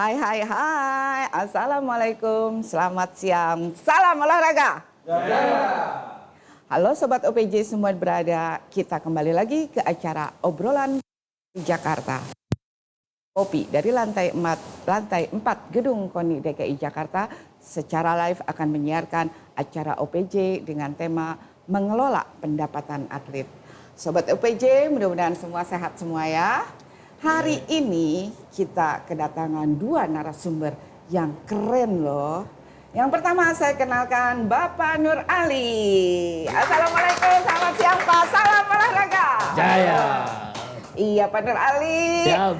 Hai hai hai, Assalamualaikum, selamat siang, salam olahraga. Halo Sobat OPJ semua berada, kita kembali lagi ke acara obrolan di Jakarta. Kopi dari lantai 4 Gedung KONI DKI Jakarta secara live akan menyiarkan acara OPJ dengan tema mengelola pendapatan atlet. Sobat OPJ mudah-mudahan semua sehat semua ya. Hari ini kita kedatangan dua narasumber yang keren loh. Yang pertama saya kenalkan Bapak Nur Ali. Assalamualaikum, selamat siang Pak, salam olahraga. Jaya. Iya Pak Nur Ali. Siap.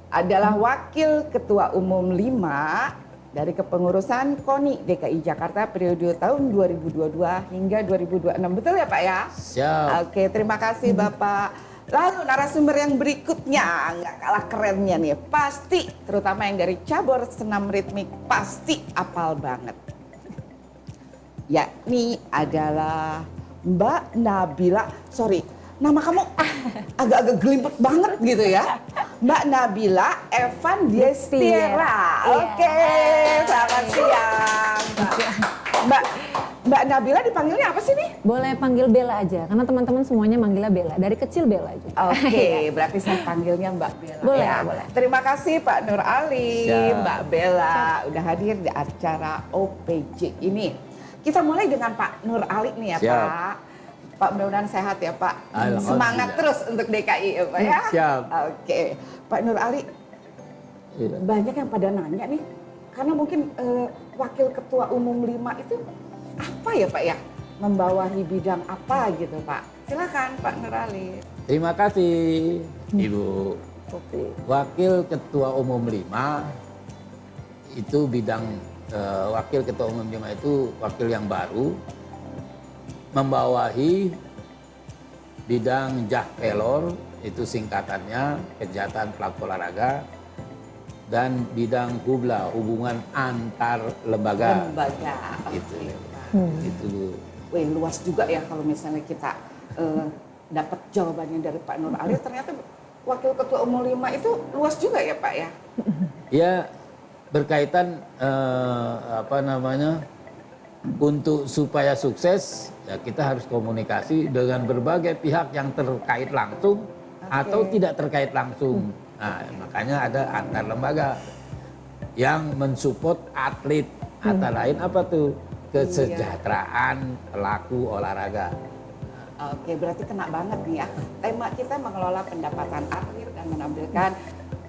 Adalah Wakil Ketua Umum 5 dari Kepengurusan KONI DKI Jakarta periode tahun 2022 hingga 2026. Betul ya Pak ya? Siap. Oke, terima kasih Bapak. Lalu narasumber yang berikutnya nggak kalah kerennya nih, pasti terutama yang dari cabur senam ritmik pasti apal banget. Yakni adalah Mbak Nabila, sorry nama kamu agak-agak gelimpet banget gitu ya. Mbak Nabila Evan Diestiera. Oke, selamat siang. Mbak Nabila dipanggilnya apa sih nih? Boleh panggil Bella aja, karena teman-teman semuanya manggilnya Bella. Dari kecil Bella juga. Oke, berarti saya panggilnya Mbak Bella. Boleh, ya. boleh. Terima kasih Pak Nur Ali, Siap. Mbak Bella udah hadir di acara OPJ ini. Kita mulai dengan Pak Nur Ali nih ya Siap. Pak. Pak mudah-mudahan sehat ya Pak. Alhamdulillah. Semangat terus untuk DKI ya Pak ya. Siap. Oke, Pak Nur Ali, Iya. banyak yang pada nanya nih, karena mungkin Wakil Ketua Umum 5 itu apa ya Pak ya? Membawahi bidang apa gitu Pak? Silakan Pak Nur Ali. Terima kasih Ibu. Wakil Ketua Umum 5 itu bidang Wakil Ketua Umum 5 itu wakil yang baru membawahi bidang JAHPELOR, itu singkatannya kegiatan pelaku olahraga, dan bidang HUBLA, hubungan antar lembaga. Gitu. Itu. Wih, luas juga ya kalau misalnya kita dapat jawabannya dari Pak Nur Ali, ternyata Wakil Ketua Umum 5 itu luas juga ya Pak ya? Ya berkaitan untuk supaya sukses ya kita harus komunikasi dengan berbagai pihak yang terkait langsung atau tidak terkait langsung. Nah, makanya ada antar lembaga yang mensupport atlet. Antara lain apa tuh? Kesejahteraan pelaku olahraga. Oke, berarti kena banget nih ya. Tema kita mengelola pendapatan atlet dan menampilkan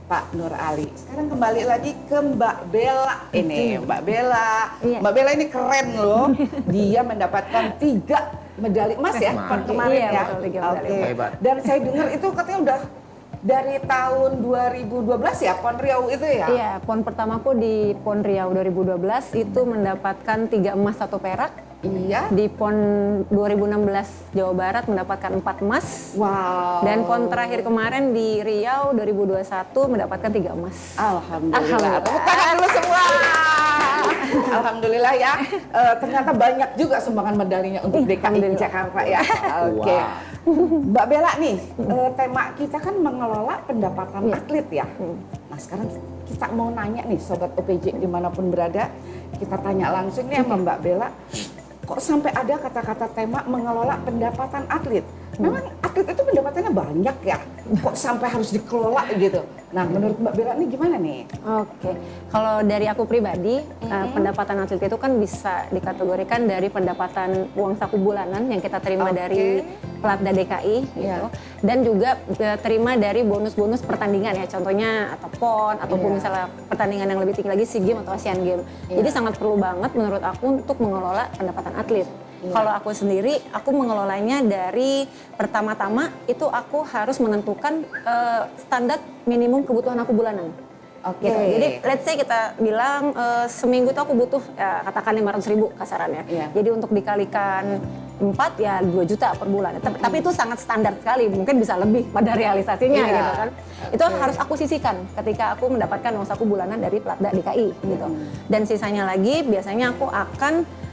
Pak Nur Ali. Sekarang kembali lagi ke Mbak Bella ini. Mbak Bella, Iya. Mbak Bella ini keren loh. Dia mendapatkan 3 medali emas ya kemarin Iya, ya. betul, 3 medali Oke. Hebat. Dan saya dengar itu katanya udah dari tahun 2012 ya, PON Riau itu ya? Iya, PON pertamaku di PON Riau 2012 itu mendapatkan 3 emas 1 perak. Iya. Di PON 2016 Jawa Barat mendapatkan 4 emas. Wow. Dan PON terakhir kemarin di Riau 2021 mendapatkan 3 emas. Alhamdulillah. Alhamdulillah. Tepuk tangan dulu semua. Alhamdulillah ya. Ternyata banyak juga sumbangan medalinya untuk DKI Alhamdulillah. Jakarta ya. Oke. Mbak Bella nih, tema kita kan mengelola pendapatan atlet ya. Nah sekarang kita mau nanya nih Sobat OPJ dimanapun berada, kita tanya langsung nih sama Mbak Bella. Kok sampai ada kata-kata tema mengelola pendapatan atlet? Memang atlet itu pendapatannya banyak ya? Kok sampai harus dikelola gitu? Nah menurut Mbak Bella ini gimana nih? Oke, kalau dari aku pribadi, pendapatan atlet itu kan bisa dikategorikan dari pendapatan uang saku bulanan yang kita terima dari Platda DKI gitu, dan juga terima dari bonus-bonus pertandingan ya, contohnya atau PON ataupun misalnya pertandingan yang lebih tinggi lagi SEA Games atau Asian Games. Jadi sangat perlu banget menurut aku untuk mengelola pendapatan atlet. Kalau aku sendiri, aku mengelolanya dari pertama-tama itu aku harus menentukan standar minimum kebutuhan aku bulanan. Oke. Gitu. Jadi let's say kita bilang seminggu tuh aku butuh ya, katakan 500.000 kasarannya. Jadi untuk dikalikan 4 ya 2 juta per bulan. Tapi itu sangat standar sekali, mungkin bisa lebih pada realisasinya gitu kan. Itu harus aku sisihkan ketika aku mendapatkan uang saku bulanan dari Platda DKI gitu. Dan sisanya lagi biasanya aku akan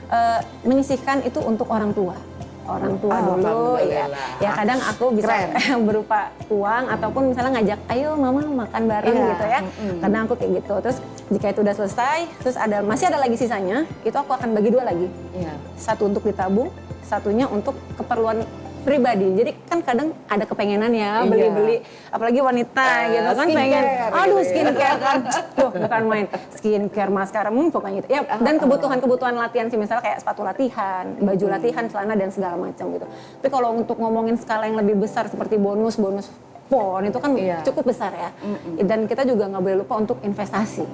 menyisihkan itu untuk orang tua. orang tua dulu ya. Alhamdulillah. Ya kadang aku bisa berupa uang ataupun misalnya ngajak ayo mama makan bareng Iya, gitu ya. Kadang aku kayak gitu. Terus jika itu udah selesai, terus masih ada lagi sisanya, itu aku akan bagi 2 lagi. Iya. Satu untuk ditabung, satunya untuk keperluan pribadi. Jadi kan kadang ada kepengenan ya beli-beli, apalagi wanita gitu kan pengen, aduh skincare kan, tuh bukan main skincare, maskara, pokoknya gitu. Ya dan kebutuhan latihan sih, misalnya kayak sepatu latihan, baju latihan, celana dan segala macam gitu. Tapi kalau untuk ngomongin skala yang lebih besar seperti bonus PON itu kan cukup besar ya. Dan kita juga nggak boleh lupa untuk investasi.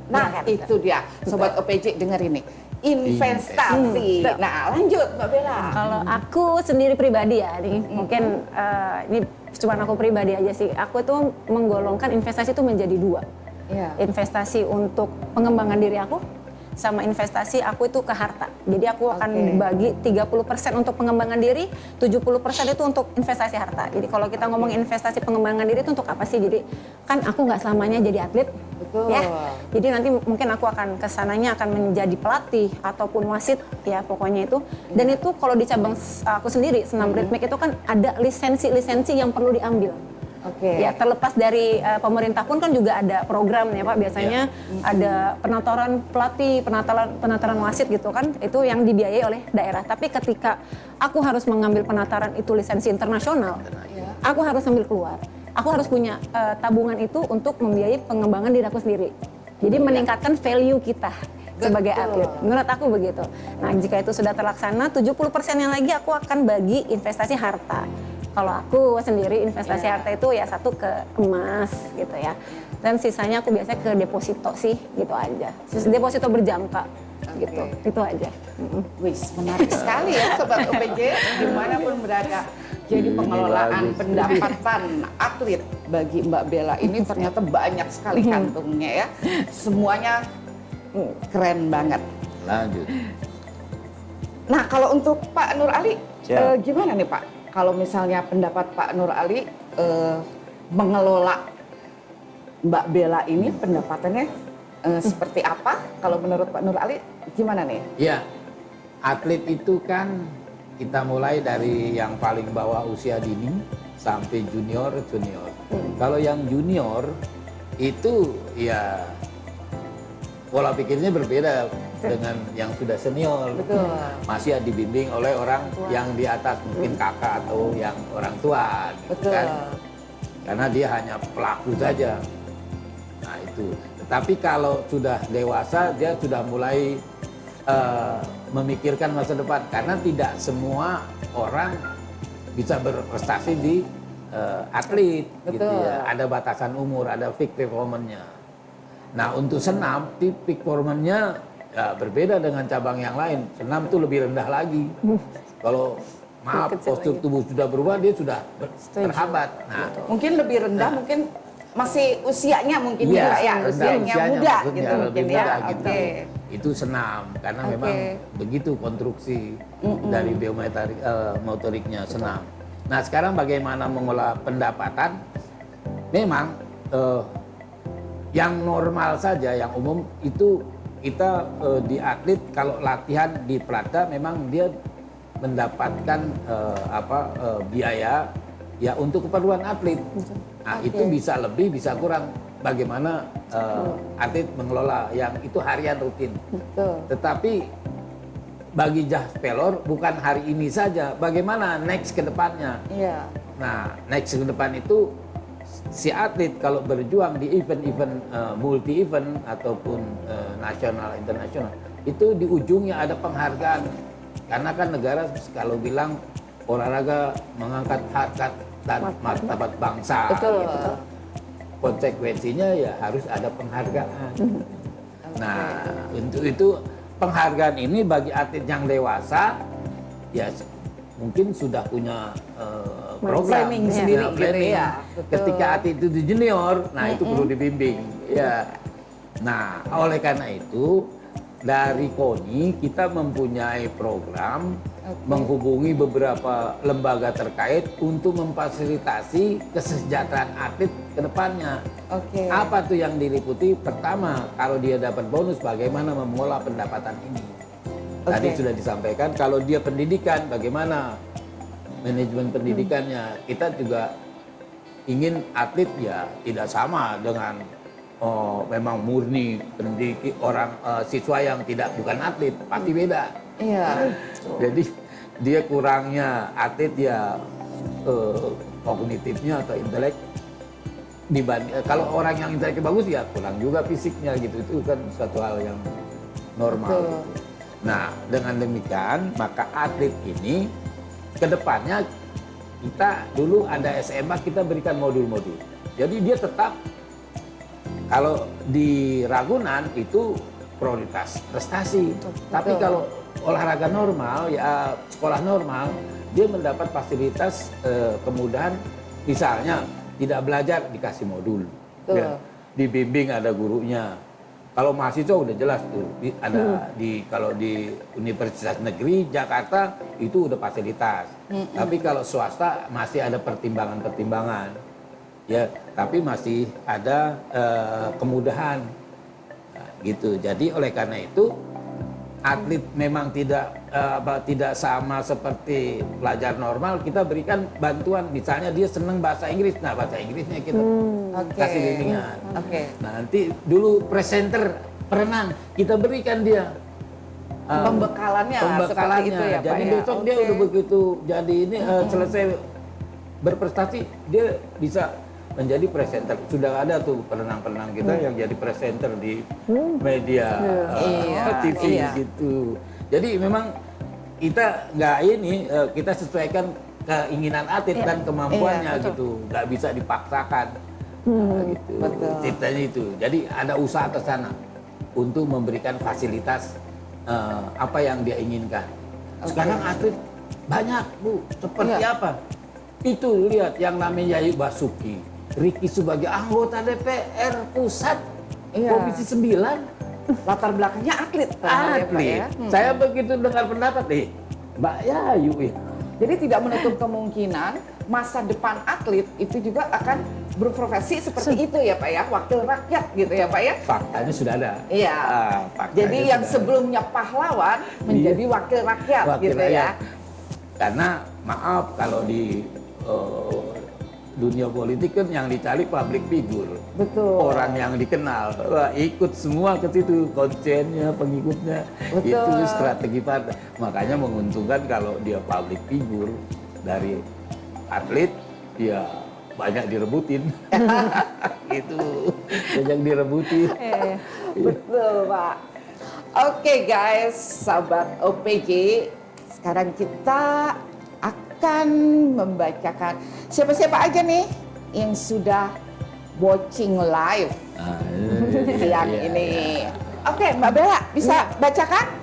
Nah, itu dia, Sobat OPJ dengar ini. Investasi. Nah, lanjut Mbak Bella. Kalau aku sendiri pribadi ya, nih mungkin ini cuma aku pribadi aja sih. Aku itu menggolongkan investasi itu menjadi 2. Investasi untuk pengembangan diri aku, sama investasi aku itu ke harta. Jadi aku akan bagi 30% untuk pengembangan diri, 70% itu untuk investasi harta. Jadi kalau kita ngomong investasi pengembangan diri itu untuk apa sih? Jadi kan aku nggak selamanya jadi atlet. Betul. Ya, jadi nanti mungkin aku akan kesananya akan menjadi pelatih ataupun wasit ya pokoknya itu. Dan itu kalau di cabang aku sendiri senam ritmik itu kan ada lisensi yang perlu diambil. Ya terlepas dari pemerintah pun kan juga ada program ya Pak, biasanya ada penataran pelatih, penataran wasit gitu kan, itu yang dibiayai oleh daerah. Tapi ketika aku harus mengambil penataran itu lisensi internasional, aku harus ambil keluar. Aku harus punya tabungan itu untuk membiayai pengembangan diri aku sendiri. Jadi meningkatkan value kita sebagai atlet. Menurut aku begitu. Nah, jika itu sudah terlaksana, 70% yang lagi aku akan bagi investasi harta. Kalau aku sendiri investasi harta itu ya satu ke emas gitu ya. Dan sisanya aku biasanya ke deposito sih, gitu aja. Deposito berjangka gitu. Itu aja. Wis, menarik sekali ya Sobat OPJ, dimanapun berada. Jadi pengelolaan pendapatan atlet bagi Mbak Bella ini ternyata banyak sekali kantungnya ya. Semuanya keren banget. Lanjut. Nah, kalau untuk Pak Nur Ali, gimana nih Pak? Kalau misalnya pendapat Pak Nur Ali mengelola Mbak Bella ini pendapatannya seperti apa? Kalau menurut Pak Nur Ali gimana nih? Ya, atlet itu kan kita mulai dari yang paling bawah usia dini sampai junior. Kalau yang junior itu ya pola pikirnya berbeda dengan yang sudah senior. Betul. Masih dibimbing oleh orang yang di atas, mungkin kakak atau yang orang tua, gitu kan. Karena dia hanya pelaku saja. Nah itu. Tetapi kalau sudah dewasa, dia sudah mulai memikirkan masa depan. Karena tidak semua orang bisa berprestasi di atlet, gitu ya. Ada batasan umur, ada peak performance-nya. Nah untuk senam, peak performance-nya ya, berbeda dengan cabang yang lain. Senam itu lebih rendah lagi. Kalau maaf postur tubuh sudah berubah, dia sudah terhambat. Nah, mungkin lebih rendah, mungkin masih usianya mungkin ya, usianya muda gitu mungkin ya. Gitu. Itu senam karena memang begitu konstruksi dari biomotoriknya senam. Nah sekarang bagaimana mengolah pendapatan? Memang yang normal saja, yang umum itu kita di atlet kalau latihan di Prada memang dia mendapatkan biaya ya untuk keperluan atlet. Nah itu bisa lebih bisa kurang. Bagaimana atlet mengelola yang itu harian rutin. Tetapi bagi Jas Pelor bukan hari ini saja. Bagaimana next ke depannya? Nah next ke depan itu si atlet kalau berjuang di event-event multi event ataupun nasional internasional itu di ujungnya ada penghargaan karena kan negara kalau bilang olahraga mengangkat harkat dan martabat bangsa. Gitu. Konsekuensinya ya harus ada penghargaan. Nah untuk itu penghargaan ini bagi atlet yang dewasa ya mungkin sudah punya program sendiri gitu ya. Ketika atlet itu di junior, nah itu perlu dibimbing. Ya. Nah, oleh karena itu dari KONI kita mempunyai program menghubungi beberapa lembaga terkait untuk memfasilitasi kesejahteraan atlet ke depannya. Apa tuh yang diliputi? Pertama, kalau dia dapat bonus bagaimana mengolah pendapatan ini. Tadi Oke. sudah disampaikan kalau dia pendidikan bagaimana manajemen pendidikannya. Kita juga ingin atlet ya tidak sama dengan memang murni orang siswa yang bukan atlet, pasti beda. Iya. Jadi dia kurangnya atlet ya kognitifnya atau intelek dibanding kalau orang yang inteleknya bagus ya kurang juga fisiknya gitu, itu kan suatu hal yang normal. Betul. Gitu. Nah dengan demikian maka atlet ini kedepannya kita dulu ada SMA kita berikan modul-modul. Jadi dia tetap kalau di Ragunan itu prioritas prestasi. Tapi kalau olahraga normal ya sekolah normal dia mendapat fasilitas kemudahan, misalnya tidak belajar dikasih modul. Ya, dibimbing ada gurunya. Kalau mahasiswa udah jelas tuh kalau di Universitas Negeri Jakarta itu udah fasilitas. Tapi kalau swasta masih ada pertimbangan-pertimbangan. Ya, tapi masih ada kemudahan. Nah, gitu. Jadi oleh karena itu atlet memang tidak sama seperti pelajar normal, kita berikan bantuan, misalnya dia senang bahasa Inggris, nah bahasa Inggrisnya kita kasih bimbingan. Nah, nanti dulu presenter perenang kita berikan dia Pembekalannya seperti itu ya Pak jadi ya? besok dia udah begitu jadi ini selesai berprestasi dia bisa menjadi presenter. Sudah ada tuh perenang-perenang kita yang jadi presenter di media TV gitu. Jadi memang kita nggak kita sesuaikan keinginan atlet dan kemampuannya gitu, nggak bisa dipaksakan. Gitu. Betul. Ceritanya itu. Jadi ada usaha ke sana untuk memberikan fasilitas apa yang dia inginkan. Sekarang atlet banyak Bu, seperti apa? Itu lihat yang namanya Yayu Basuki, Ricky sebagai anggota DPR pusat, Komisi 9. Latar belakangnya atlet. Atlet. Saya begitu dengar pendapat Mbak Yayu ya. Jadi tidak menutup kemungkinan masa depan atlet itu juga akan berprofesi seperti itu ya Pak ya, wakil rakyat gitu ya Pak ya. Faktanya sudah ada. Iya. Jadi yang sebelumnya pahlawan menjadi wakil rakyat gitu ya. Karena maaf kalau di dunia politik kan yang dicari public figure. Betul. Orang yang dikenal. Wah, ikut semua ke situ, konsennya, pengikutnya. Betul. Itu strategi partai. Makanya menguntungkan kalau dia public figure dari atlet, ya banyak direbutin. Gitu. Banyak direbutin. Betul Pak. Oke guys, sahabat OPJ, sekarang kita akan membacakan siapa-siapa aja nih yang sudah watching live siang ini. Oke, Mbak Bella bisa bacakan?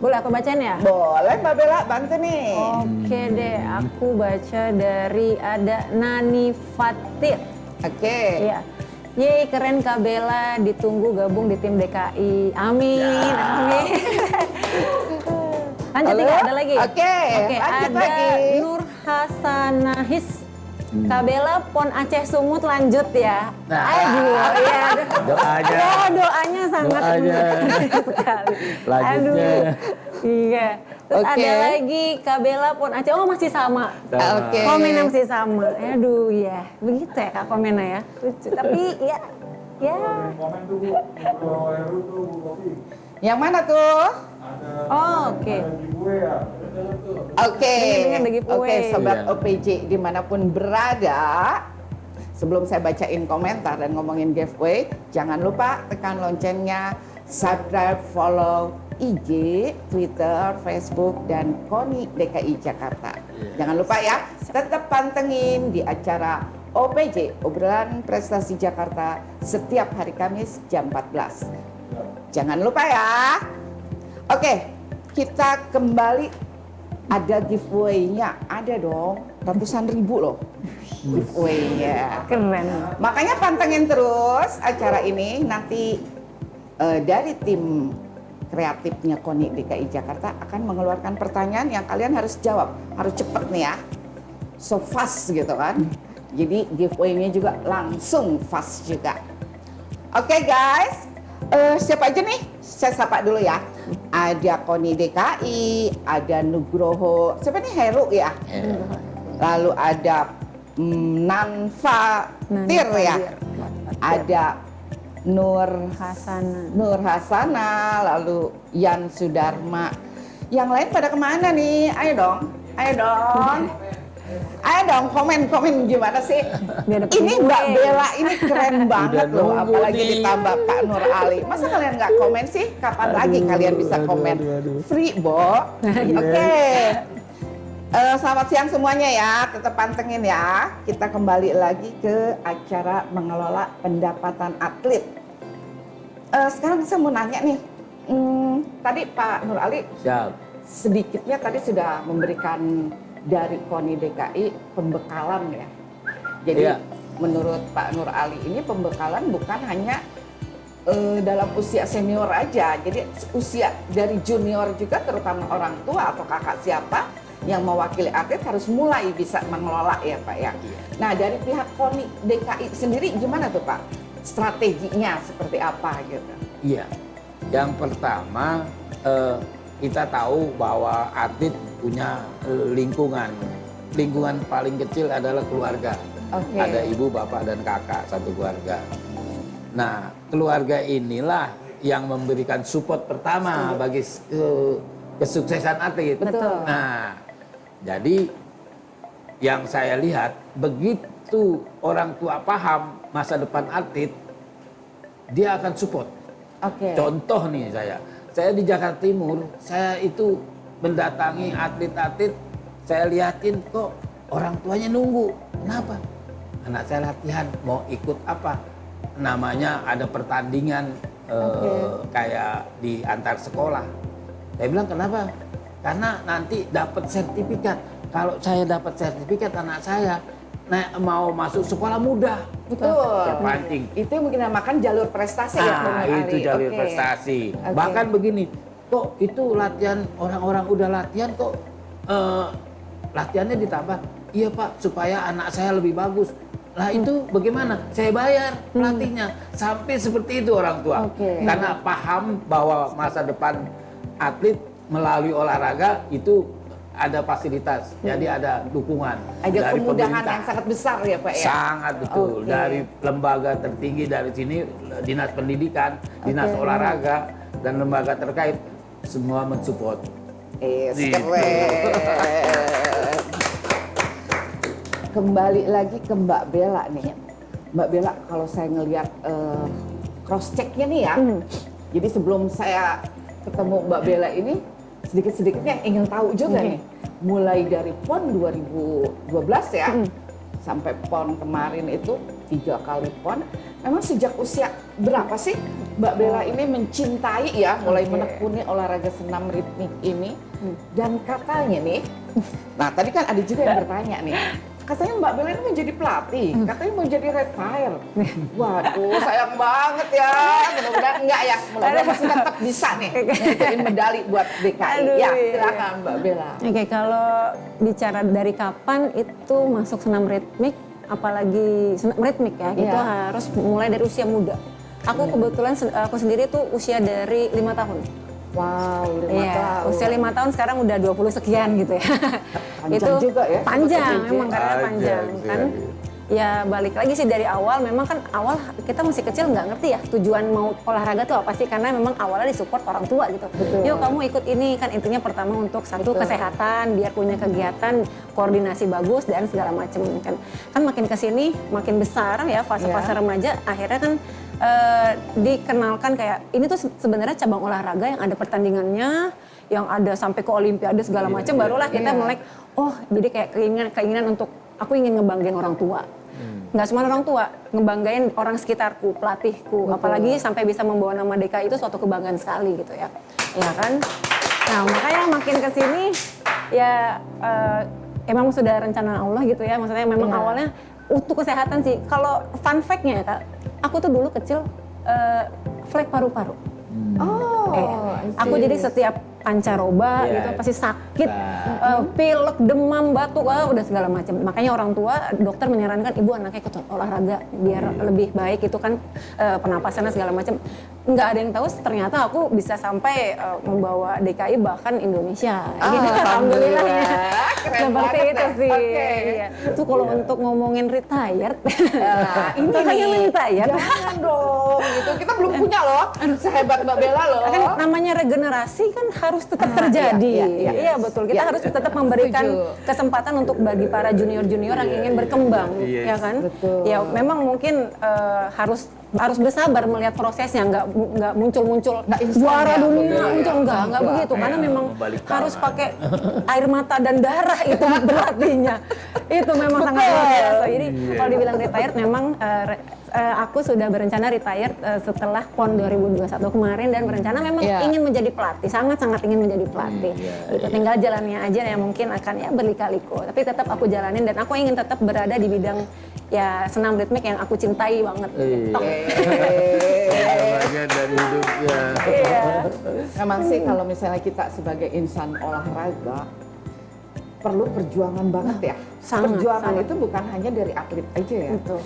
Boleh aku bacain ya? Boleh Mbak Bella, bantu nih. Oke deh, aku baca dari ada Nani Fatir. Oke. Iya. Yeay, keren Kak Bella, ditunggu gabung di tim DKI. Amin, amin. Lanjut Halo? nih, Kak, ada lagi? Oke, lanjut ada lagi. Nur Hasanahis. Kak Bella, Pon Aceh Sumut lanjut ya. Nah. Aduh, ya. Doanya. Oh, doanya sangat Doanya. mendukung sekali. Lanjutnya. Aduh, iya. Terus Oke. ada lagi Kak Bella, Pon Aceh. Oh, masih sama. Oke. Komennya masih sama. Aduh, ya. Begitu ya Kak komennya ya. Lucu. Tapi ya. Komen tuh Bu, Pro Heru tuh Bu Kopi. Yang mana tuh? Oh, oke. Ada di gue ya. Oke, Dengan daging kue. oke sobat Iya. OPJ dimanapun berada, sebelum saya bacain komentar dan ngomongin giveaway, jangan lupa tekan loncengnya, subscribe, follow IG, Twitter, Facebook, dan KONI DKI Jakarta. Jangan lupa ya, tetap pantengin di acara OPJ, Obrolan Prestasi Jakarta, setiap hari Kamis jam 14. Jangan lupa ya. Oke, kita kembali. Ada giveaway-nya, ada dong, ratusan ribu loh giveaway-nya. Keren. Makanya pantengin terus acara ini, nanti dari tim kreatifnya KONI DKI Jakarta akan mengeluarkan pertanyaan yang kalian harus jawab, harus cepet nih ya, so fast gitu kan. Jadi giveaway-nya juga langsung fast juga. Oke guys, Siapa aja nih? Saya sapa dulu ya. Ada Koni DKI, ada Nugroho, siapa nih, Heru ya? Lalu ada Nanfa Tir ya? Ada Nur Hasana, lalu Yan Sudarma. Yang lain pada kemana nih? Ayo dong. Ayo dong, komen gimana sih? Ini Mbak Bella ini keren banget Udah loh, nunggu apalagi nih. ditambah Pak Nur Ali. Masa kalian nggak komen sih? Kapan lagi kalian bisa komen? Free, Bo. Oke. Selamat siang semuanya ya, tetap pantengin ya. Kita kembali lagi ke acara mengelola pendapatan atlet. Sekarang saya mau nanya nih, tadi Pak Nur Ali Siap. sedikitnya tadi sudah memberikan dari KONI DKI pembekalan ya. Jadi Iya. menurut Pak Nur Ali ini pembekalan bukan hanya dalam usia senior aja, jadi usia dari junior juga, terutama orang tua atau kakak siapa yang mewakili atlet harus mulai bisa mengelola ya Pak ya. Nah dari pihak KONI DKI sendiri gimana tuh Pak? Strateginya seperti apa gitu? Iya. Yang pertama kita tahu bahwa atlet punya lingkungan. Lingkungan paling kecil adalah keluarga. Oke. Ada ibu, bapak, dan kakak satu keluarga. Nah, keluarga inilah yang memberikan support pertama bagi kesuksesan atlet. Betul. Nah, jadi yang saya lihat begitu orang tua paham masa depan atlet, dia akan support. Oke. Contoh nih saya di Jakarta Timur, saya itu mendatangi atlet-atlet, saya liatin kok orang tuanya nunggu. Kenapa? Anak saya latihan, mau ikut apa? Namanya ada pertandingan kayak di antar sekolah. Saya bilang kenapa? Karena nanti dapat sertifikat. Kalau saya dapat sertifikat, anak saya mau masuk sekolah mudah. Betul. Terpancing. Itu yang mungkin namakan jalur prestasi ya Bung Nah, Ali. itu jalur Oke. prestasi. Oke. Bahkan begini, kok itu latihan orang-orang udah latihan kok latihannya ditambah. Iya Pak, supaya anak saya lebih bagus. Lah itu bagaimana? Saya bayar pelatihnya. Sampai seperti itu orang tua. Oke. Karena paham bahwa masa depan atlet melalui olahraga itu ada fasilitas, jadi ada dukungan Ada dari kemudahan pemerintah. yang sangat besar ya Pak ya. Sangat betul. Oke. Dari lembaga tertinggi dari sini, dinas pendidikan, dinas Oke. olahraga, dan lembaga terkait semua mensupport. Gitu. Keren. Kembali lagi ke Mbak Bella nih. Mbak Bella, kalau saya ngelihat cross checknya nih ya. Jadi sebelum saya ketemu Mbak Bella ini, sedikit-sedikitnya ingin tahu juga nih. Mulai dari PON 2012 ya, sampai PON kemarin itu 3 kali PON. Memang sejak usia berapa sih Mbak Bella ini mencintai ya, mulai menekuni olahraga senam ritmik ini? Dan katanya nih, nah tadi kan ada juga yang bertanya nih, katanya Mbak Bella ini mau jadi pelatih, katanya mau jadi retire. Waduh, sayang banget ya. Mudah-mudahan enggak ya, mudah-mudahan masih tetap bisa nih ngikutin medali buat DKI. Aduh, Ya, iya. silakan Mbak Bella. Oke, kalau bicara dari kapan itu masuk senam ritmik, apalagi senam ritmik ya, itu Iya. harus mulai dari usia muda. Aku kebetulan aku sendiri tuh usia dari 5 tahun. Wow, 5 Iya, tahun. usia 5 tahun sekarang udah 20 sekian gitu ya. Panjang juga ya, Panjang, sobat JJ. memang karena panjang kan. Ya balik lagi sih dari awal, memang kan awal kita masih kecil nggak ngerti ya tujuan mau olahraga tuh apa sih, karena memang awalnya disupport orang tua gitu. Betul. Yuk kamu ikut ini, kan intinya pertama untuk satu Betul. kesehatan, biar punya kegiatan, koordinasi bagus dan segala macam kan. Kan makin kesini makin besar ya fase-fase Iya. remaja, akhirnya kan dikenalkan kayak ini tuh sebenarnya cabang olahraga yang ada pertandingannya, yang ada sampai ke olimpiade segala macam, barulah kita Iya. melek, oh jadi kayak keinginan untuk aku ingin ngebanggain orang tua. Nggak cuma orang tua, ngebanggain orang sekitarku, pelatihku, Betul. apalagi sampai bisa membawa nama DKI itu suatu kebanggaan sekali gitu ya. Ya kan? Nah makanya makin kesini ya emang sudah rencana Allah gitu ya, maksudnya memang Iya. awalnya untuk kesehatan sih. Kalau fun fact-nya ya Kak, aku tuh dulu kecil flek paru-paru. Oh, Aku jadi setiap pancaroba Iya. gitu pasti sakit, Nah. pilek, demam, batuk, udah segala macam. Makanya orang tua, dokter menyarankan ibu anaknya ikut olahraga biar lebih baik itu kan pernapasannya segala macam. Nggak ada yang tahu ternyata aku bisa sampai membawa DKI bahkan Indonesia. Gitu, alhamdulillah ya. Keren Seperti banget itu deh. sih. Oke. Iya. Itu kalau untuk ngomongin retired, Ini itu hanya nih, retired. jangan dong, gitu. Kita belum punya loh, sehebat Mbak Bella loh. Kan namanya regenerasi kan harus tetap terjadi. iya, Iya betul. Kita Iya. harus tetap memberikan Setuju. kesempatan untuk bagi para junior-junior yang ingin berkembang, ya kan? Betul. Ya memang mungkin harus bersabar melihat prosesnya, nggak muncul-muncul instan juara ya, dunia Mbak muncul Bella. nggak begitu karena Iya, memang membalik harus tangan. pakai air mata dan darah itu berlatihnya. Itu memang sangat luar biasa. Jadi kalau dibilang retired memang aku sudah berencana retired setelah PON 2021 kemarin dan berencana memang Iya. ingin menjadi pelatih, sangat-sangat ingin menjadi pelatih. Gitu. Tinggal jalannya aja yang mungkin akan ya berlika-liku. Tapi tetap aku jalanin dan aku ingin tetap berada di bidang ya senam ritmik yang aku cintai banget. Gitu. Bagian dari hidupnya. Iya. Memang sih kalau misalnya kita sebagai insan olahraga perlu perjuangan banget ya. Sangat, Perjuangan sangat. itu bukan hanya dari atlet aja ya. Betul.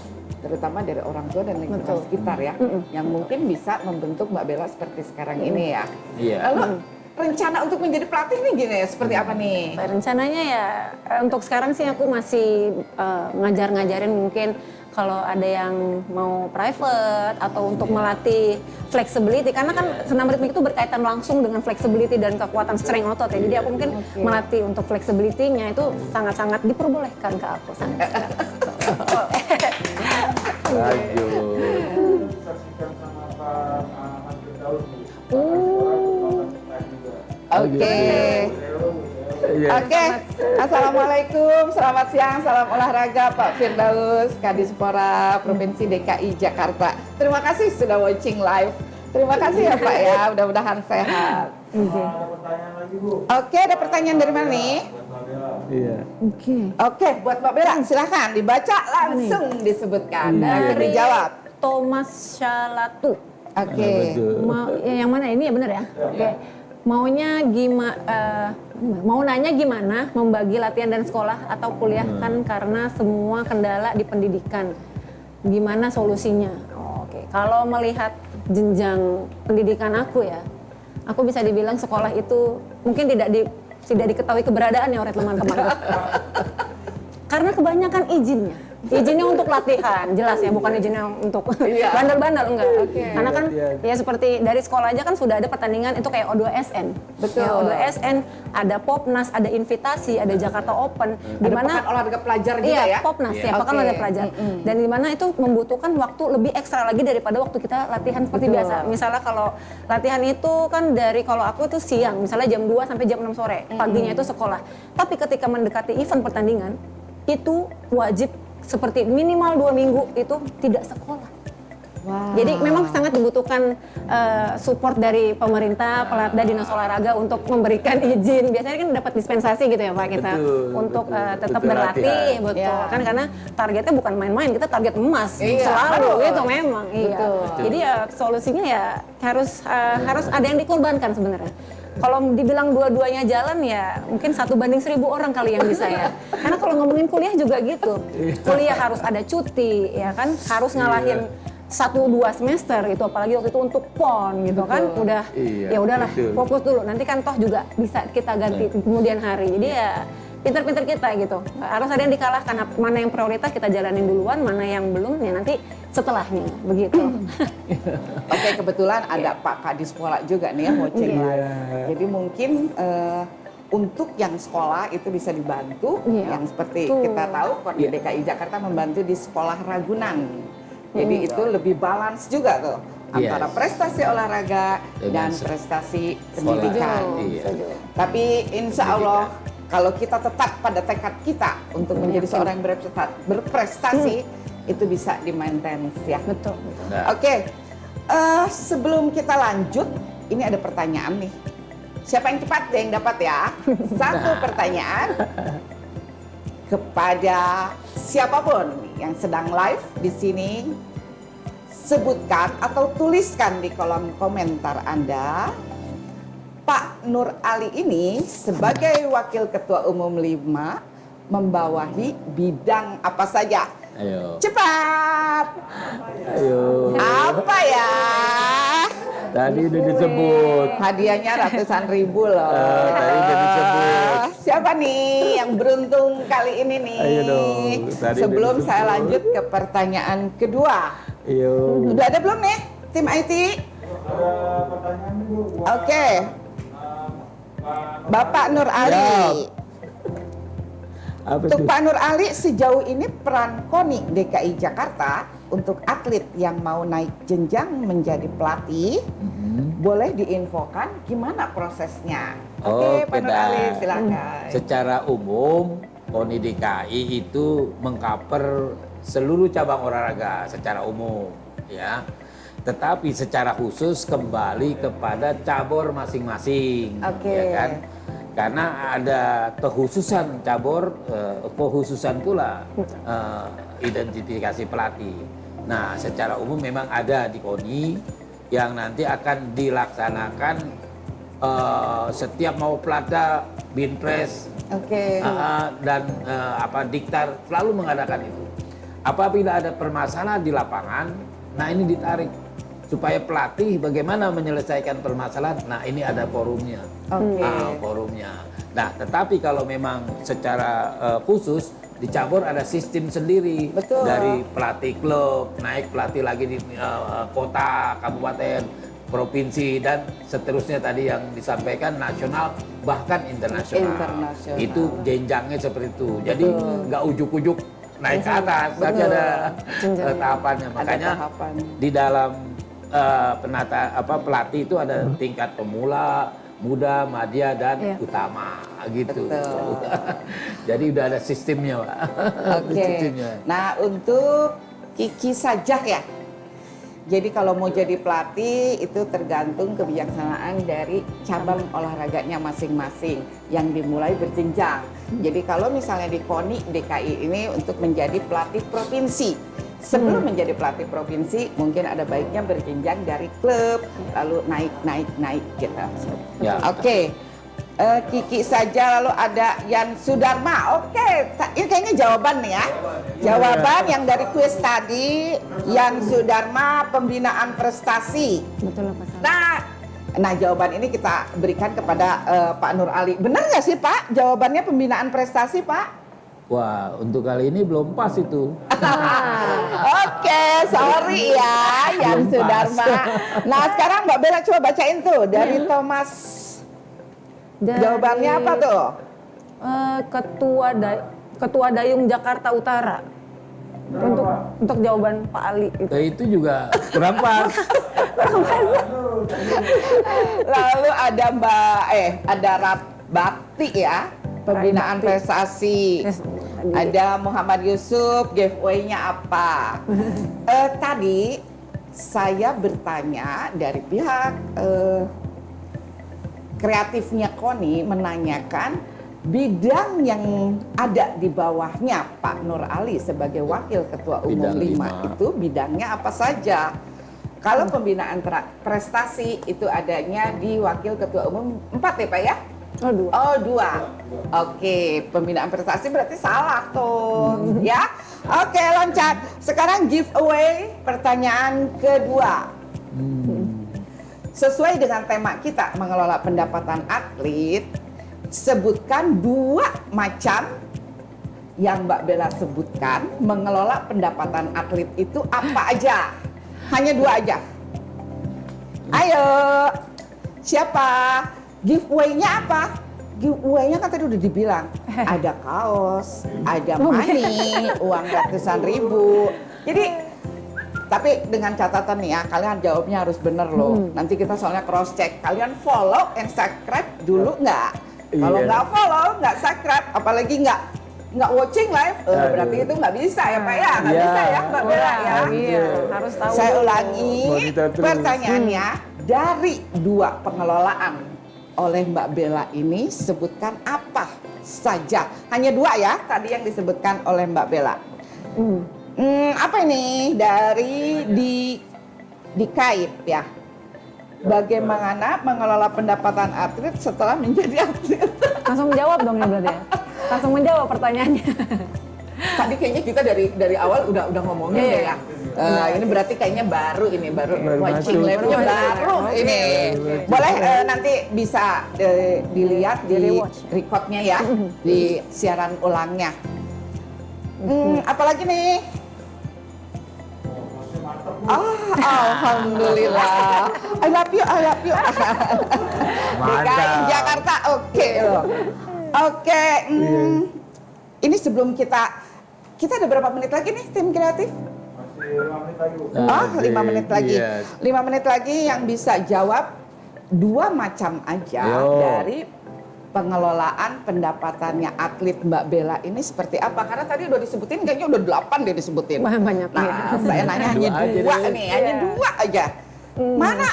Terutama dari orang tua dan lingkungan Betul. sekitar ya. Yang mungkin bisa membentuk Mbak Bella seperti sekarang ini ya. Iya. Lalu rencana untuk menjadi pelatih nih gini seperti apa nih? Rencananya ya untuk sekarang sih aku masih ngajar-ngajarin mungkin kalau ada yang mau private atau untuk melatih flexibility karena kan senam ritmik itu berkaitan langsung dengan flexibility dan kekuatan strength otot ya. Jadi aku mungkin melatih untuk flexibility-nya itu sangat-sangat diperbolehkan ke aku sangat. Lanjut. Saksikan sama Pak Ahmad Firdaus nih. Oke. Iya. Oke, Assalamualaikum, selamat siang, salam olahraga Pak Firdaus, Kadispora Provinsi DKI Jakarta. Terima kasih sudah watching live. Terima kasih ya Pak ya, mudah-mudahan sehat. Ada pertanyaan lagi Bu. Oke, ada pertanyaan dari mana nih? Buat Mbak Bella. Iya. Oke. Oke, buat Mbak Bella silahkan dibaca langsung disebutkan dan langsung Dari dijawab. Thomas Shalatu. Oke. Yang mana ini ya benar ya? Oke. Maunya mau nanya gimana membagi latihan dan sekolah atau kuliah kan karena semua kendala di pendidikan. Gimana solusinya? Oke. Kalau melihat jenjang pendidikan aku ya, aku bisa dibilang sekolah itu mungkin tidak diketahui keberadaannya oleh teman-teman. Karena kebanyakan izinnya. Izinnya untuk latihan, jelas ya, bukan izinnya untuk bandel-bandel, enggak. Karena kan ya seperti dari sekolah aja kan sudah ada pertandingan itu kayak O2SN. Betul. Ya, O2SN, ada Popnas, ada invitasi, ada Jakarta Open. Di Ada mana pekan olahraga pelajar juga iya, ya? Popnas ya, Oke. pekan olahraga pelajar. Dan di mana itu membutuhkan waktu lebih ekstra lagi daripada waktu kita latihan seperti Betul. biasa. Misalnya kalau latihan itu kan dari kalau aku itu siang, misalnya jam 2 sampai jam 6 sore. Paginya itu sekolah. Tapi ketika mendekati event pertandingan, itu wajib seperti minimal 2 minggu itu tidak sekolah. Wow. Jadi memang sangat dibutuhkan support dari pemerintah, pelatda dinas olahraga untuk memberikan izin. Biasanya kan dapat dispensasi gitu ya Pak kita Betul, untuk betul. tetap Betul berlatih, latihan. betul. Ya. Kan karena targetnya bukan main-main, kita target emas Iya, selalu betul. gitu memang. Iya. Betul. Jadi ya solusinya ya harus ada yang dikorbankan sebenarnya. Kalau dibilang dua-duanya jalan ya mungkin 1:1000 orang kali yang bisa ya. Karena kalau ngomongin kuliah juga gitu. Kuliah harus ada cuti ya kan, harus ngalahin 1-2 semester gitu, apalagi waktu itu untuk PON gitu kan. Udah Iya, ya udahlah betul. fokus dulu. Nanti kan toh juga bisa kita ganti di kemudian hari. Jadi ya pinter-pinter kita gitu. Harus ada yang dikalahkan. Mana yang prioritas kita jalanin duluan, mana yang belum ya nanti setelahnya begitu. Oke, kebetulan ada Pak Kadispora juga nih ya watching live. Jadi mungkin untuk yang sekolah itu bisa dibantu, Iya, yang seperti betul. kita tahu kok di DKI Jakarta membantu di sekolah Ragunan. Jadi itu lebih balance juga tuh antara prestasi olahraga dan Dengan prestasi sekolah. pendidikan. Iya. Tapi insya Allah kalau kita tetap pada tekad kita untuk menjadi seorang yang berprestasi itu bisa di-maintain ya. Betul. Nah, Oke, sebelum kita lanjut, ini ada pertanyaan nih. Siapa yang cepat yang dapat ya? Satu pertanyaan kepada siapapun yang sedang live di sini. sebutkan atau tuliskan di kolom komentar Anda, Pak Nur Ali ini sebagai Wakil Ketua Umum 5 membawahi bidang apa saja? Ayo. Cepat! Ayo. Apa ya? Tadi udah disebut. Hadiahnya ratusan ribu loh. Tadi udah disebut. Siapa nih yang beruntung kali ini nih? Ayo dong, tadi Sebelum udah saya disebut. lanjut ke pertanyaan kedua. Ayo. Udah ada belum nih tim IT? Ada pertanyaan Bu. Oke, Pak Bapak Nur Ali. Siap. Apa Untuk tuh? Pak Nur Ali, sejauh ini peran KONI DKI Jakarta untuk atlet yang mau naik jenjang menjadi pelatih, boleh diinfokan gimana prosesnya? Oke, Pak Nur dah. Ali, silakan. Secara umum, KONI DKI itu mengcover seluruh cabang olahraga secara umum, ya. Tetapi secara khusus kembali kepada cabur masing-masing, Oke. ya kan? Karena ada kekhususan cabur, kekhususan pula identifikasi pelatih. Nah, secara umum memang ada di KONI yang nanti akan dilaksanakan setiap mau pelada, binpres, Oke. dan diktar selalu mengadakan itu. Apabila ada permasalahan di lapangan, nah ini ditarik supaya pelatih bagaimana menyelesaikan permasalahan. Nah, ini ada forumnya. Oke. Forumnya. Nah, tetapi kalau memang secara khusus di cabur ada sistem sendiri. Betul. Dari pelatih klub, naik pelatih lagi di kota, kabupaten, provinsi, dan seterusnya tadi yang disampaikan nasional bahkan internasional. Internasional. Itu jenjangnya seperti itu. Jadi nggak ujuk-ujuk naik ke atas, tapi Betul. ada Jenjangnya. tahapannya. Ada Makanya tahapan. di dalam pelatih itu ada tingkat pemula, muda, madya, dan Iya. utama gitu. Betul. Jadi udah ada sistemnya, Pak. Oke. Sistemnya. Nah, untuk Kiki Sajah ya. Jadi kalau mau jadi pelatih itu tergantung kebijaksanaan dari cabang olahraganya masing-masing yang dimulai berjenjang. Jadi kalau misalnya di KONI DKI ini untuk menjadi pelatih provinsi. Sebelum menjadi pelatih provinsi mungkin ada baiknya berjenjang dari klub lalu naik gitu. Ya. Oke. Kiki saja, lalu ada Yan Sudarma. Oke, ini kayaknya jawaban nih ya. Jawaban yang dari kuis tadi, Yan Sudarma, pembinaan prestasi. Betul apa salah? Nah jawaban ini kita berikan kepada Pak Nur Ali. Benar nggak sih Pak? Jawabannya pembinaan prestasi Pak? Wah, untuk kali ini belum pas itu. Oke, sorry ya Yan Belum pas. Sudarma. Nah sekarang Mbak Bella coba bacain tuh dari Thomas. Dari, Jawabannya apa tuh? Ketua Dayung Jakarta Utara. Untuk jawaban Pak Ali itu. Itu juga kurang pas. Lalu ada ada Bakti ya, pembinaan Bakti. prestasi. Yes, tadi. Ada Muhammad Yusuf, giveaway-nya apa? Tadi saya bertanya dari pihak kreatifnya KONI menanyakan bidang yang ada di bawahnya Pak Nur Ali sebagai Wakil Ketua Umum Bidang 5 5. itu bidangnya apa saja? Kalau pembinaan prestasi itu adanya di Wakil Ketua Umum 4 ya Pak ya? Oh, 2. Oh 2. Oke, pembinaan prestasi berarti salah tuh ya. Oke loncat. Sekarang giveaway pertanyaan kedua. Sesuai dengan tema kita mengelola pendapatan atlet, sebutkan 2 macam yang Mbak Bella sebutkan mengelola pendapatan atlet itu apa aja? Hanya 2 aja. Ayo, siapa? Giveaway-nya apa? Giveaway-nya kan tadi udah dibilang, ada kaos, ada money, uang ratusan ribu. Jadi tapi dengan catatan nih ya, kalian jawabnya harus bener loh. Nanti kita soalnya cross check. Kalian follow and subscribe dulu nggak? Kalau Iya. nggak follow, nggak subscribe, apalagi nggak watching live, berarti Aduh. itu nggak bisa ya Pak ya, nggak Iya. bisa ya Mbak Bella ya. Iya, harus tahu. Saya dulu. ulangi Monitor terus. pertanyaannya, dari 2 pengelolaan oleh Mbak Bella ini sebutkan apa saja? Hanya 2 ya tadi yang disebutkan oleh Mbak Bella. Apa ini dari di dikait ya. Bagaimana mengelola pendapatan atlet setelah menjadi atlet? Langsung menjawab dong ya berarti ya? Langsung menjawab pertanyaannya. Tadi kayaknya kita dari awal udah ngomongin deh ya. Ini berarti kayaknya baru watching masuk. live-nya baru ini. Boleh nanti bisa dilihat di Di-rewatch. recordnya ya, di siaran ulangnya. Apalagi nih? Alhamdulillah. I love you. DKI Jakarta, oke loh. Oke, ini sebelum kita ada berapa menit lagi nih tim kreatif? Masih 5 menit lagi, Bu. 5 menit lagi. Yes. 5 menit lagi yang bisa jawab 2 macam aja Yo. dari pengelolaan pendapatannya atlet Mbak Bella ini seperti apa? Karena tadi udah disebutin, kayaknya udah 8 dia disebutin. Banyak. Nah, saya nanya hanya Dua aja dua deh. nih, hanya Iya. 2 aja. Mana?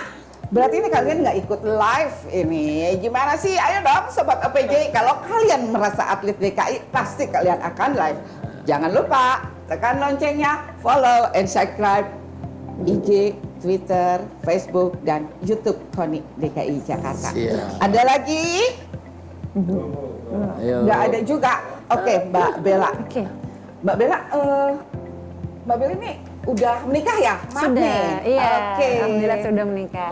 Berarti ini kalian nggak ikut live ini. Gimana sih? Ayo dong Sobat OPJ, kalau kalian merasa atlet DKI, pasti kalian akan live. Jangan lupa tekan loncengnya, follow and subscribe IG, Twitter, Facebook, dan YouTube KONI DKI Jakarta. Iya. Ada lagi? Ayo. Nggak ada juga. Oke, Mbak Bella. Oke. Mbak Bella ini udah menikah ya? Maaf Sudah, nih. iya. Oke. Alhamdulillah sudah menikah.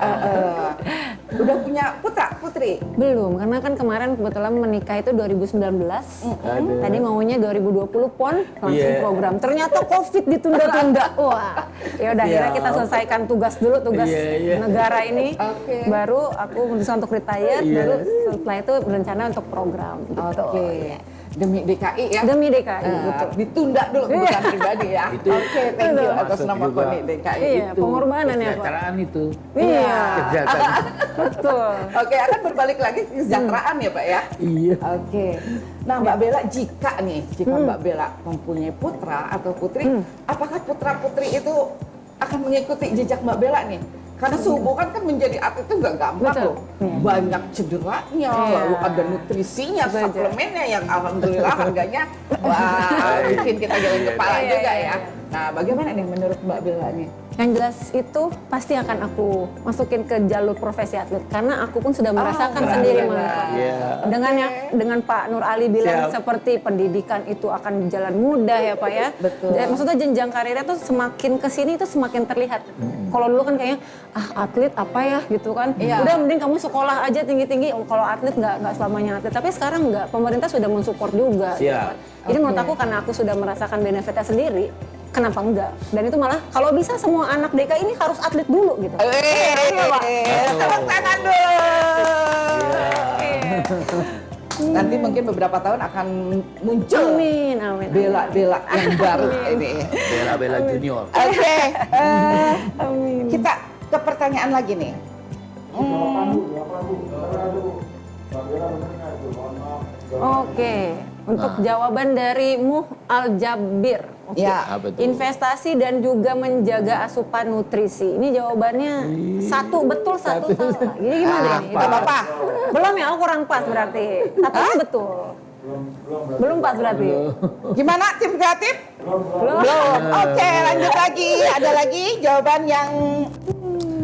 Udah punya putra, putri? Belum, karena kan kemarin kebetulan menikah itu 2019. Aduh. Tadi maunya 2020 pon langsung Iya. program. Ternyata Covid ditunda-tunda. Wah, ya udah akhirnya Iya. kita selesaikan tugas dulu, tugas Iya. negara ini. Oke. Baru aku memutuskan untuk retire. Iya. Baru setelah itu berencana untuk program. Gitu. Oke. Demi DKI ya? Demi DKI, gitu. Ditunda dulu kebutuhan pribadi ya. Itu Oke, thank you atas masuk nama juga. KONI DKI Iya, itu. pengorbanan ya Pak. Kesejahteraan itu. Iya, Kesejahteraan. betul. Oke, akan berbalik lagi ke kesejahteraan ya Pak ya? Iya. Oke. Nah Mbak Bella, jika Mbak Bella mempunyai putra atau putri, apakah putra-putri itu akan mengikuti jejak Mbak Bella nih? Karena sehubungan kan menjadi atlet itu nggak gampang Betul. loh. Iya. Banyak cederanya, Iya. lalu ada nutrisinya, Betul. suplemennya yang alhamdulillah harganya wah bikin kita jalan kepala Iya, juga iya, ya. Nah bagaimana nih menurut Mbak Bella nih? Yang jelas itu pasti akan aku masukin ke jalur profesi atlet karena aku pun sudah merasakan keren. sendiri Keren. Iya. dengan Pak Nur Ali bilang Siap. seperti pendidikan itu akan jalan mudah ya Pak ya. Betul. Dan maksudnya jenjang karirnya tuh semakin kesini itu semakin terlihat. Kalau dulu kan kayaknya atlet apa ya gitu kan. Iya. Udah mending kamu sekolah aja tinggi-tinggi. Kalau atlet nggak selamanya atlet. Tapi sekarang nggak. Pemerintah sudah mensupport juga. Gitu Siap. kan. Jadi menurut aku karena aku sudah merasakan benefitnya sendiri. Kenapa enggak? Dan itu malah kalau bisa semua anak DKI ini harus atlet dulu gitu. Tepuk tangan dulu. Nanti mungkin beberapa tahun akan muncul Amin, amin. Bella yang baru ini. Bella Junior. Oke, Amin. kita ke pertanyaan lagi nih. Jawaban, Bu. Jawaban, Bu. Jawaban, Bu. Mbak Bella bener nggak itu? Mohon maaf. Oke, untuk jawaban dari Muh Al-Jabir. Oke. Ya. Apa tuh? Investasi dan juga menjaga asupan nutrisi. Ini jawabannya satu betul, satu salah. Jadi gimana ini? Gak apa-apa. Belum ya, kurang pas berarti. Satunya betul. Belum pas berarti. Gimana tim kreatif? Belum. Belum. Oke, lanjut lagi. Ada lagi jawaban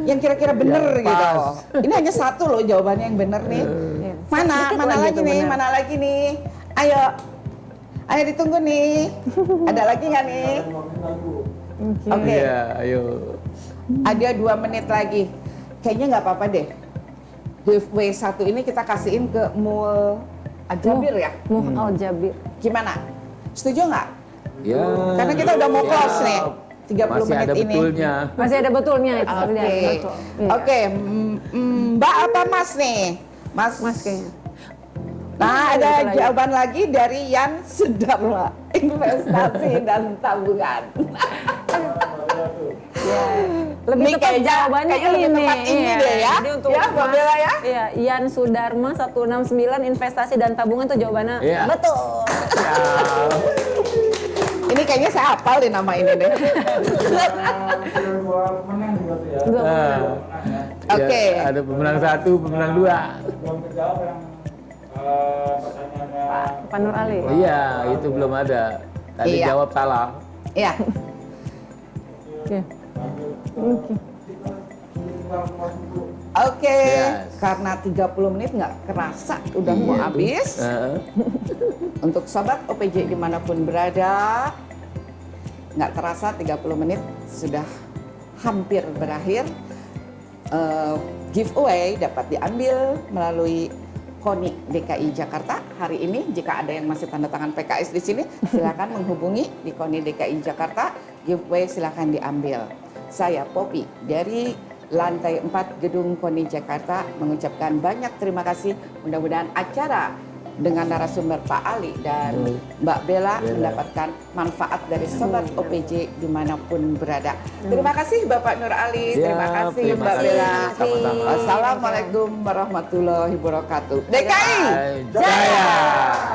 yang kira-kira bener Yang gitu. pas. Ini hanya satu loh jawabannya yang bener nih. Iya. Mana Sedikit mana lagi lagi tuh nih? benar. Mana lagi nih? Ayo ditunggu nih. Ada lagi nggak nih? Oke. Iya, ayo. Ada 2 menit lagi. Kayaknya nggak apa-apa deh. Giveaway 1 ini kita kasihin ke Mul Al-Jabir ya. Muh Al-Jabir. Gimana? Setuju nggak? Ya. Karena kita udah mau close nih. 30 Masih menit ada ini. betulnya. Masih ada betulnya itu. Oke. Betul. Iya. Oke, Mbak apa Mas nih? Mas. Mas kayaknya. Nah, Ada ada lagi. jawaban lagi dari Yan Sudarma. Investasi dan tabungan. Lebih Ini tepat kayaknya- jawabannya kayaknya lebih ini. tepat ini deh ya. Jadi untuk Ya, Mbak Bella ya. Iya, Ian Sudarma 169 investasi dan tabungan tuh jawabannya Iya. betul. Ini kayaknya saya hafal deh nama ini deh. Dua menang juga tuh ya. Dua Ah. pemenang. Oke. Ya, ada pemenang 1, pemenang 2. Belum terjawab yang pertanyaannya Pak Nur Ali. Iya, itu belum ada. Tadi Iya. jawab salah. Iya. Oke. Oke. tinggal masuk. Oke, Yes. karena 30 menit nggak kerasa udah mau Iya tuh. habis. Untuk sobat OPJ dimanapun berada, nggak terasa 30 menit sudah hampir berakhir. Giveaway dapat diambil melalui KONI DKI Jakarta hari ini. Jika ada yang masih tanda tangan PKS di sini, silakan menghubungi di KONI DKI Jakarta. Giveaway silakan diambil. Saya Poppy dari lantai 4 Gedung KONI Jakarta mengucapkan banyak terima kasih. Mudah-mudahan acara dengan narasumber Pak Ali dan Mbak Bella mendapatkan manfaat dari sobat OPJ dimanapun berada. Terima kasih Bapak Nur Ali, terima Siap, kasih terima Mbak kasih. Bella. Sama-sama. Assalamualaikum warahmatullahi wabarakatuh. DKI Jaya.